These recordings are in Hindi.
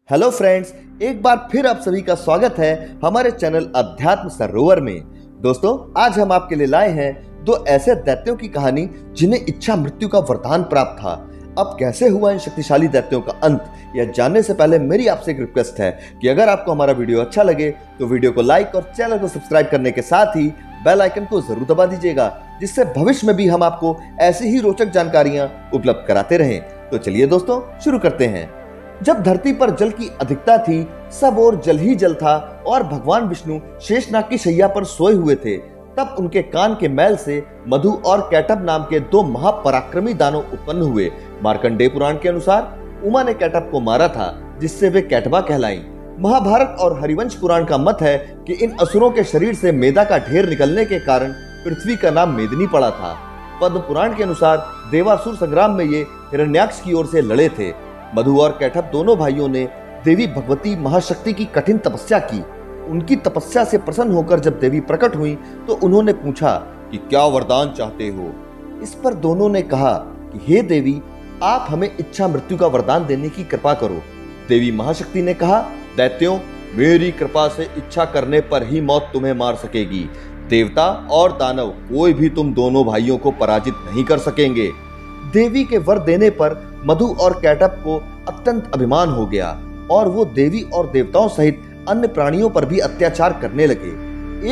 हेलो फ्रेंड्स, एक बार फिर आप सभी का स्वागत है हमारे चैनल अध्यात्म सरोवर में। दोस्तों, आज हम आपके लिए लाए हैं दो ऐसे दैत्यों की कहानी जिन्हें इच्छा मृत्यु का वरदान प्राप्त था। अब कैसे हुआ इन शक्तिशाली दैत्यों का अंत, यह जानने से पहले मेरी आपसे एक रिक्वेस्ट है कि अगर आपको हमारा वीडियो अच्छा लगे तो वीडियो को लाइक और चैनल को सब्सक्राइब करने के साथ ही बेल आइकन को जरूर दबा दीजिएगा, जिससे भविष्य में भी हम आपको ऐसी ही रोचक जानकारियां उपलब्ध कराते रहें। तो चलिए दोस्तों, शुरू करते हैं। जब धरती पर जल की अधिकता थी, सब ओर जल ही जल था और भगवान विष्णु शेषनाग की शैया पर सोए हुए थे, तब उनके कान के मैल से मधु और कैटभ नाम के दो महापराक्रमी दानव उत्पन्न हुए। मार्कंडेय पुराण के अनुसार उमा ने कैटभ को मारा था, जिससे वे कैटभा कहलाई। महाभारत और हरिवंश पुराण का मत है कि इन असुरों के शरीर से मेदा का ढेर निकलने के कारण पृथ्वी का नाम मेदिनी पड़ा था। पद्म पुराण के अनुसार देवासुर संग्राम में ये हिरण्याक्ष की ओर से लड़े थे। मधु और कैटभ दोनों भाइयों ने देवी भगवती महाशक्ति की कठिन तपस्या की। उनकी तपस्या से प्रसन्न होकर जब देवी प्रकट हुई तो उन्होंने पूछा कि क्या वरदान चाहते हो। इस पर दोनों ने कहा कि हे देवी, आप हमें इच्छा मृत्यु का वरदान देने की कृपा करो। देवी महाशक्ति ने कहा, दैत्यों, मेरी कृपा से इच्छा करने पर ही मौत तुम्हें मार सकेगी। देवता और दानव कोई भी तुम दोनों भाइयों को पराजित नहीं कर सकेंगे। देवी के वर देने पर मधु और कैटभ को अत्यंत अभिमान हो गया और वो देवी और देवताओं सहित अन्य प्राणियों पर भी अत्याचार करने लगे।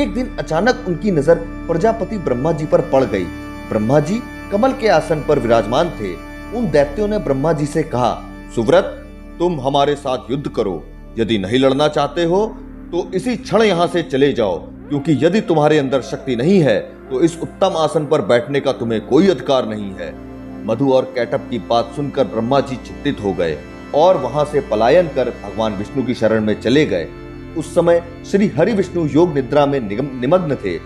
एक दिन अचानक उनकी नजर प्रजापति ब्रह्मा जी पर पड़ गई। ब्रह्मा जी कमल के आसन पर विराजमान थे। उन दैत्यों ने ब्रह्मा जी से कहा, सुव्रत, तुम हमारे साथ युद्ध करो। यदि नहीं लड़ना चाहते हो तो इसी क्षण यहाँ से चले जाओ, क्योंकि यदि तुम्हारे अंदर शक्ति नहीं है तो इस उत्तम आसन पर बैठने का तुम्हें कोई अधिकार नहीं है। मधु और कैटभ की बात सुनकर ब्रह्मा जी चिंतित हो गए और वहां से पलायन कर भगवान विष्णु की शरण में चले गए। उस समय श्री हरि विष्णु योग निद्रा में निमग्न थे।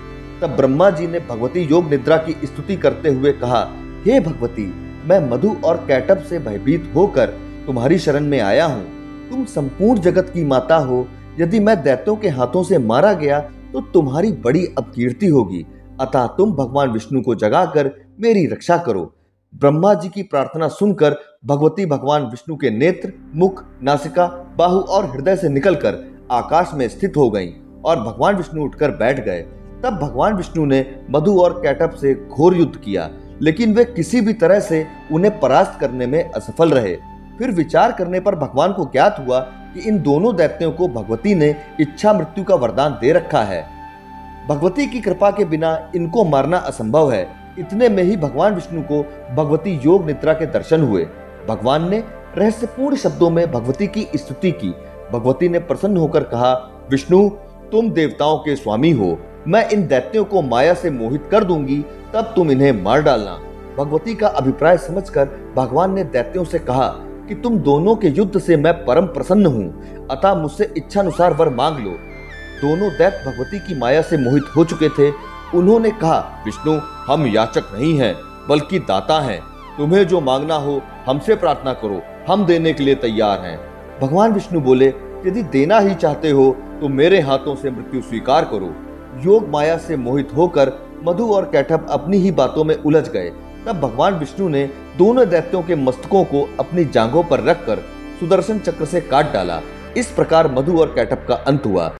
तब ब्रह्मा जी ने भगवती योग निद्रा की स्तुति करते हुए कहा, हे भगवती, मैं मधु और कैटभ से भयभीत होकर तुम्हारी शरण में आया हूँ। तुम संपूर्ण जगत की माता हो। यदि मैं दैत्यों के हाथों से मारा गया तो तुम्हारी बड़ी अपकीर्ति होगी, अतः तुम भगवान विष्णु को जगाकर मेरी रक्षा करो। ब्रह्मा जी की प्रार्थना सुनकर भगवती भगवान विष्णु के नेत्र, मुख, नासिका, बाहु और हृदय से निकलकर आकाश में स्थित हो गईं और भगवान विष्णु उठकर बैठ गए। तब भगवान विष्णु ने मधु और कैटभ से घोर युद्ध किया, लेकिन वे किसी भी तरह से उन्हें परास्त करने में असफल रहे। फिर विचार करने पर भगवान को ज्ञात हुआ कि इन दोनों दैत्यों को भगवती ने इच्छा मृत्यु का वरदान दे रखा है। भगवती की कृपा के बिना इनको मारना असंभव है। इतने में ही भगवान विष्णु को भगवती योग निद्रा के दर्शन हुए। भगवान ने रहस्यपूर्ण शब्दों में भगवती की स्तुति की। भगवती ने प्रसन्न होकर कहा, विष्णु, तुम देवताओं के स्वामी हो। मैं इन दैत्यों को माया से मोहित कर दूंगी, तब तुम इन्हें मार डालना। भगवती का अभिप्राय समझकर भगवान ने दैत्यों से कहा कि तुम दोनों के युद्ध से मैं परम प्रसन्न हूँ, अतः मुझसे इच्छानुसार वर मांग लो। दोनों दैत्य भगवती की माया से मोहित हो चुके थे। उन्होंने कहा, विष्णु, हम याचक नहीं हैं, बल्कि दाता हैं। तुम्हें जो मांगना हो हमसे प्रार्थना करो, हम देने के लिए तैयार हैं। भगवान विष्णु बोले, यदि देना ही चाहते हो तो मेरे हाथों से मृत्यु स्वीकार करो। योग माया से मोहित होकर मधु और कैटभ अपनी ही बातों में उलझ गए। तब भगवान विष्णु ने दोनों दैत्यों के मस्तकों को अपनी जांघों पर रखकर सुदर्शन चक्र से काट डाला। इस प्रकार मधु और कैटभ का अंत हुआ।